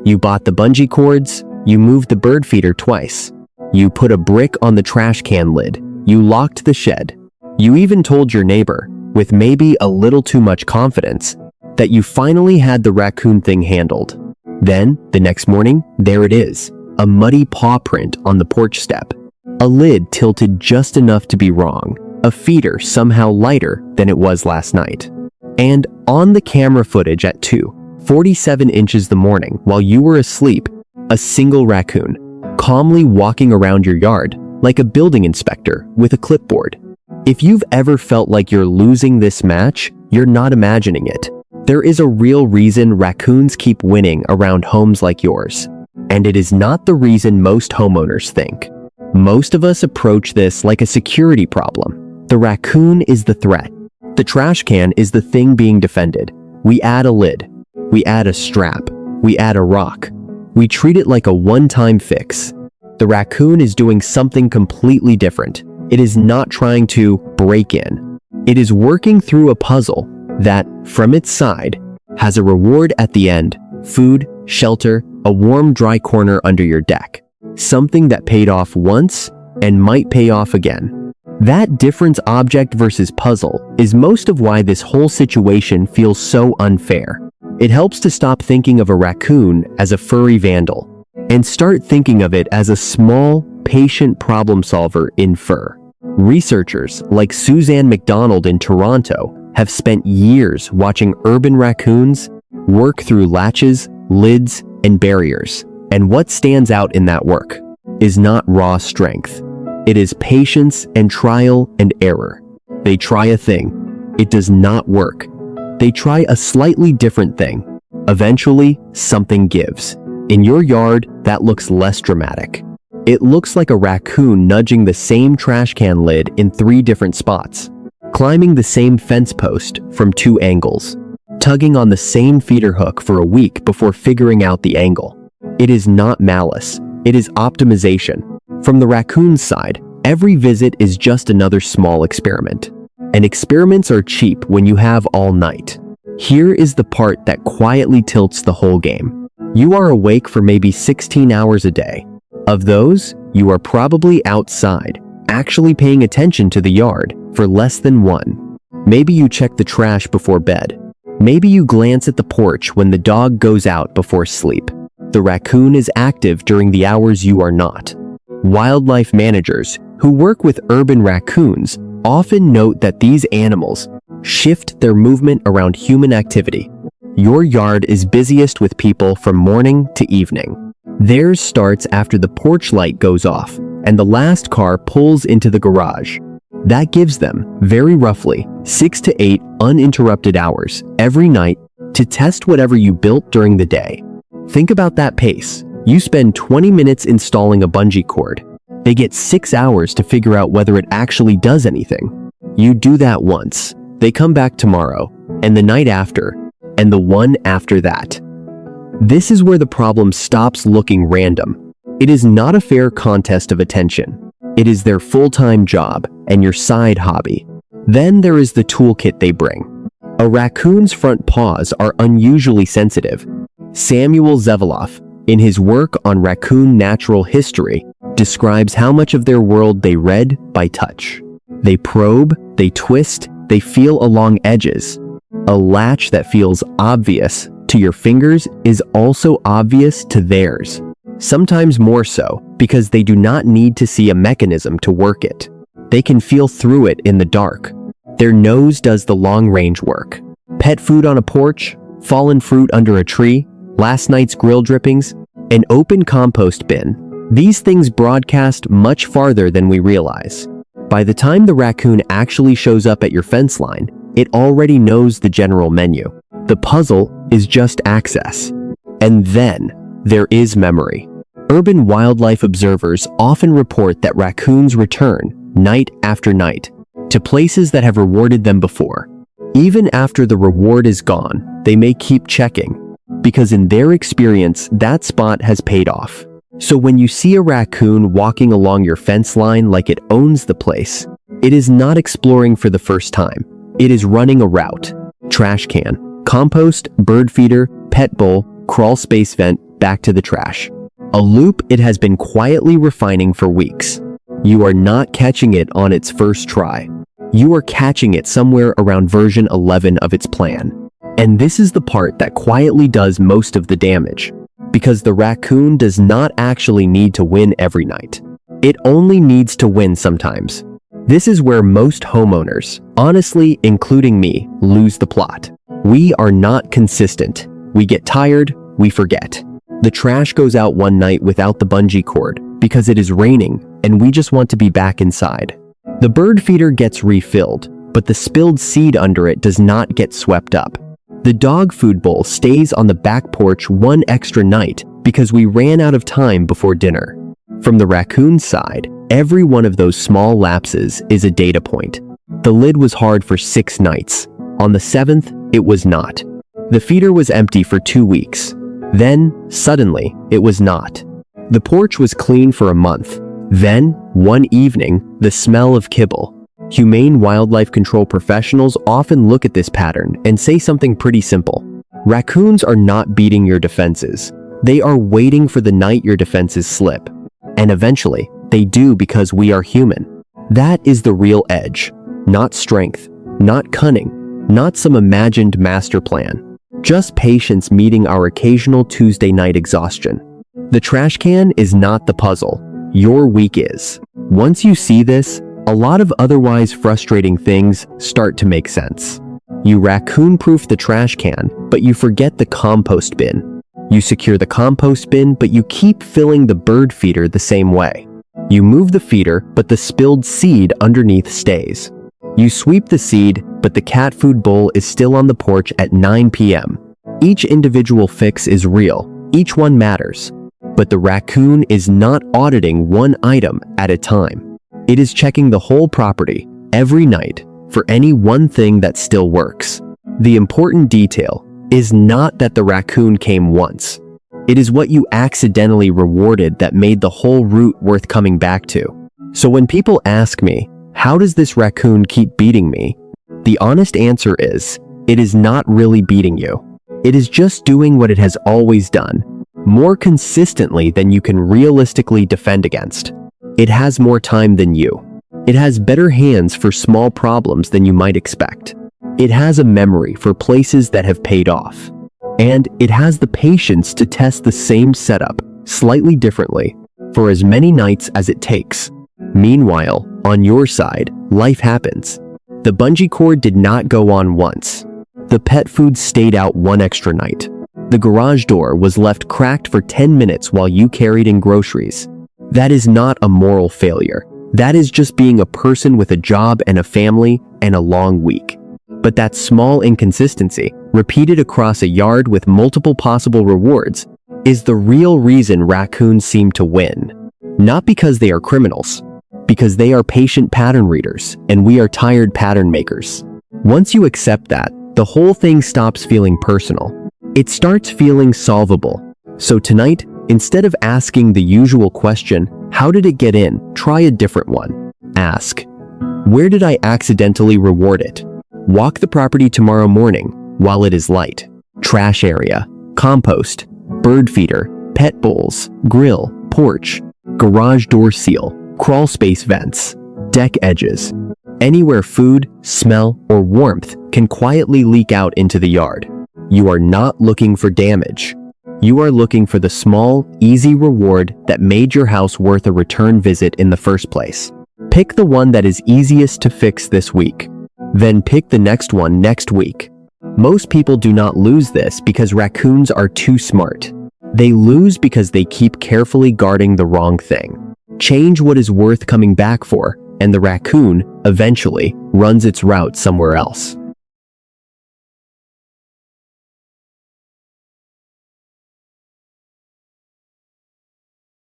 You bought the bungee cords, you moved the bird feeder twice. You put a brick on the trash can lid, you locked the shed. You even told your neighbor, with maybe a little too much confidence, that you finally had the raccoon thing handled. Then, the next morning, there it is, a muddy paw print on the porch step. A lid tilted just enough to be wrong, a feeder somehow lighter than it was last night. And on the camera footage at 2:47 inches the morning while you were asleep, a single raccoon, calmly walking around your yard like a building inspector with a clipboard. If you've ever felt like you're losing this match, you're not imagining it. There is a real reason raccoons keep winning around homes like yours. And it is not the reason most homeowners think. Most of us approach this like a security problem. The raccoon is the threat. The trash can is the thing being defended. We add a lid. We add a strap. We add a rock. We treat it like a one-time fix. The raccoon is doing something completely different. It is not trying to break in. It is working through a puzzle that, from its side, has a reward at the end: food, shelter, a warm, dry corner under your deck. Something that paid off once and might pay off again. That difference object versus puzzle is most of why this whole situation feels so unfair. It helps to stop thinking of a raccoon as a furry vandal and start thinking of it as a small, patient problem solver in fur. Researchers like Suzanne McDonald in Toronto have spent years watching urban raccoons work through latches, lids, and barriers. And what stands out in that work is not raw strength. It is patience and trial and error. They try a thing. It does not work. They try a slightly different thing. Eventually, something gives. In your yard, that looks less dramatic. It looks like a raccoon nudging the same trash can lid in 3 different spots, climbing the same fence post from 2 angles, tugging on the same feeder hook for a week before figuring out the angle. It is not malice. It is optimization. From the raccoon's side, every visit is just another small experiment. And experiments are cheap when you have all night. Here is the part that quietly tilts the whole game. You are awake for maybe 16 hours a day. Of those, you are probably outside, actually paying attention to the yard for less than 1. Maybe you check the trash before bed. Maybe you glance at the porch when the dog goes out before sleep. The raccoon is active during the hours you are not. Wildlife managers who work with urban raccoons often note that these animals shift their movement around human activity. Your yard is busiest with people from morning to evening. Theirs starts after the porch light goes off and the last car pulls into the garage. That gives them, very roughly, 6 to 8 uninterrupted hours every night to test whatever you built during the day. Think about that pace. You spend 20 minutes installing a bungee cord. They get 6 hours to figure out whether it actually does anything. You do that once. They come back tomorrow, and the night after, and the one after that. This is where the problem stops looking random. It is not a fair contest of attention. It is their full-time job and your side hobby. Then there is the toolkit they bring. A raccoon's front paws are unusually sensitive. Samuel Zeveloff, in his work on raccoon natural history, describes how much of their world they read by touch. They probe, they twist, they feel along edges. A latch that feels obvious to your fingers is also obvious to theirs. Sometimes more so, because they do not need to see a mechanism to work it. They can feel through it in the dark. Their nose does the long-range work. Pet food on a porch, fallen fruit under a tree, last night's grill drippings, an open compost bin. These things broadcast much farther than we realize. By the time the raccoon actually shows up at your fence line, it already knows the general menu. The puzzle is just access. And then there is memory. Urban wildlife observers often report that raccoons return, night after night, to places that have rewarded them before. Even after the reward is gone, they may keep checking, because in their experience, that spot has paid off. So when you see a raccoon walking along your fence line like it owns the place, it is not exploring for the first time. It is running a route. Trash can, compost, bird feeder, pet bowl, crawl space vent, back to the trash. A loop it has been quietly refining for weeks. You are not catching it on its first try. You are catching it somewhere around version 11 of its plan. And this is the part that quietly does most of the damage. Because the raccoon does not actually need to win every night. It only needs to win sometimes. This is where most homeowners, honestly including me, lose the plot. We are not consistent. We get tired, we forget. The trash goes out one night without the bungee cord because it is raining and we just want to be back inside. The bird feeder gets refilled, but the spilled seed under it does not get swept up. The dog food bowl stays on the back porch one extra night because we ran out of time before dinner. From the raccoon side, every one of those small lapses is a data point. The lid was hard for 6 nights. On the 7th, it was not. The feeder was empty for 2 weeks. Then, suddenly, it was not. The porch was clean for a month. Then, one evening, the smell of kibble. Humane wildlife control professionals often look at this pattern and say something pretty simple. Raccoons are not beating your defenses. They are waiting for the night your defenses slip. And eventually, they do because we are human. That is the real edge. Not strength, not cunning, not some imagined master plan. Just patience meeting our occasional Tuesday night exhaustion. The trash can is not the puzzle. Your week is. Once you see this, a lot of otherwise frustrating things start to make sense. You raccoon-proof the trash can, but you forget the compost bin. You secure the compost bin, but you keep filling the bird feeder the same way. You move the feeder, but the spilled seed underneath stays. You sweep the seed, but the cat food bowl is still on the porch at 9 p.m. Each individual fix is real. Each one matters. But the raccoon is not auditing one item at a time. It is checking the whole property, every night, for any one thing that still works. The important detail is not that the raccoon came once. It is what you accidentally rewarded that made the whole route worth coming back to. So when people ask me, how does this raccoon keep beating me? The honest answer is, it is not really beating you. It is just doing what it has always done, more consistently than you can realistically defend against. It has more time than you. It has better hands for small problems than you might expect. It has a memory for places that have paid off. And it has the patience to test the same setup, slightly differently, for as many nights as it takes. Meanwhile, on your side, life happens. The bungee cord did not go on once. The pet food stayed out one extra night. The garage door was left cracked for 10 minutes while you carried in groceries. That is not a moral failure. That is just being a person with a job and a family and a long week. But that small inconsistency, repeated across a yard with multiple possible rewards, is the real reason raccoons seem to win. Not because they are criminals, because they are patient pattern readers and we are tired pattern makers. Once you accept that, the whole thing stops feeling personal. It starts feeling solvable. So tonight, instead of asking the usual question, how did it get in, try a different one. Ask, where did I accidentally reward it? Walk the property tomorrow morning while it is light. Trash area, compost, bird feeder, pet bowls, grill, porch, garage door seal, crawl space vents, deck edges. Anywhere food, smell, or warmth can quietly leak out into the yard. You are not looking for damage. You are looking for the small, easy reward that made your house worth a return visit in the first place. Pick the one that is easiest to fix this week. Then pick the next one next week. Most people do not lose this because raccoons are too smart. They lose because they keep carefully guarding the wrong thing. Change what is worth coming back for, and the raccoon, eventually, runs its route somewhere else.